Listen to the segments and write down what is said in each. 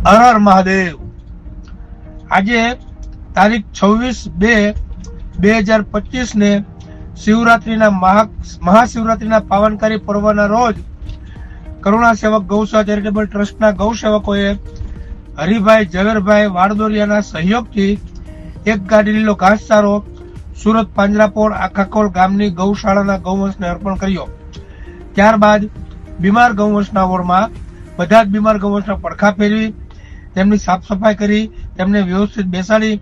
હર હર મહાદેવ। આજે તારીખ 26/2/2025 ને શિવરાત્રીના મહાશિવરાત્રીના પાવનકારી પર્વના રોજ કરુણા સેવક ગૌસેવા ચેરિટેબલ ટ્રસ્ટના ગૌસેવકોએ હરિભાઈ ઝવેરભાઈ વાડદોરિયાના સહયોગથી એક ગાડી લીલો ઘાસચારો સુરત પાંજરાપોળ આખાકોલ ગામની ગૌશાળાના ગૌવંશને અર્પણ કર્યો। ત્યારબાદ બીમાર ગૌવંશના વોર્ડમાં બધા જ બીમાર ગૌવંશના પડખા ફેરવી તેમની સાફ સફાઈ કરી તેમને વ્યવસ્થિત બેસાડી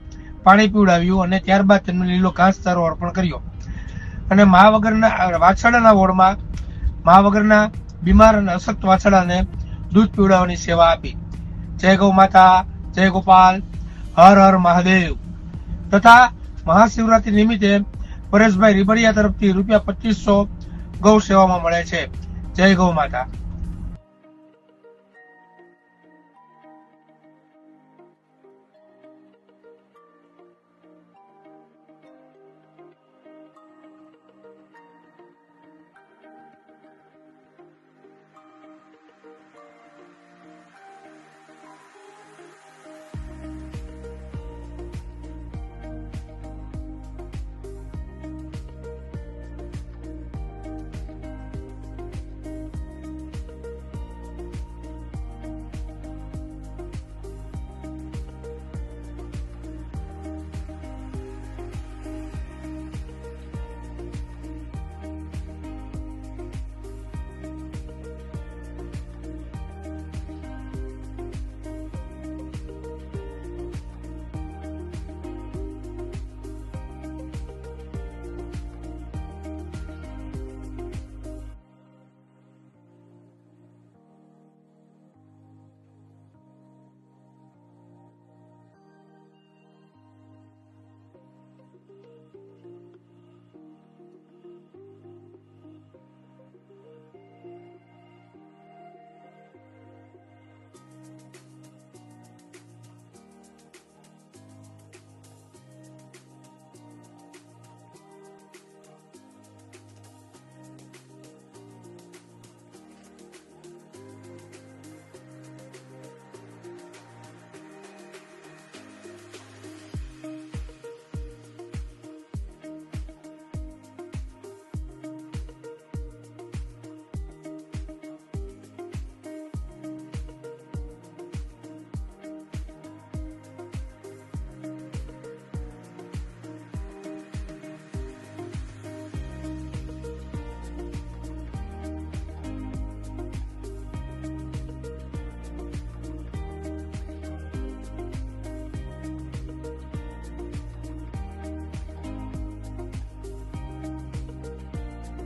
પાણી પીવડાવ્યું અને ત્યારબાદ તેમને લીલો ઘાસચારો અર્પણ કર્યો અને મા વગરના વાછરડાના વોર્ડમાં મા વગરના બીમાર અને અશક્ત વાછરડાને દૂધ પીવડાવવાની સેવા આપી। જય ગૌ માતા, જય ગોપાલ, હર હર મહાદેવ। તથા મહાશિવરાત્રી નિમિત્તે પરેશભાઈ રીબડિયા તરફથી ₹2500 ગૌ સેવામાં મળે છે। જય ગૌ માતા।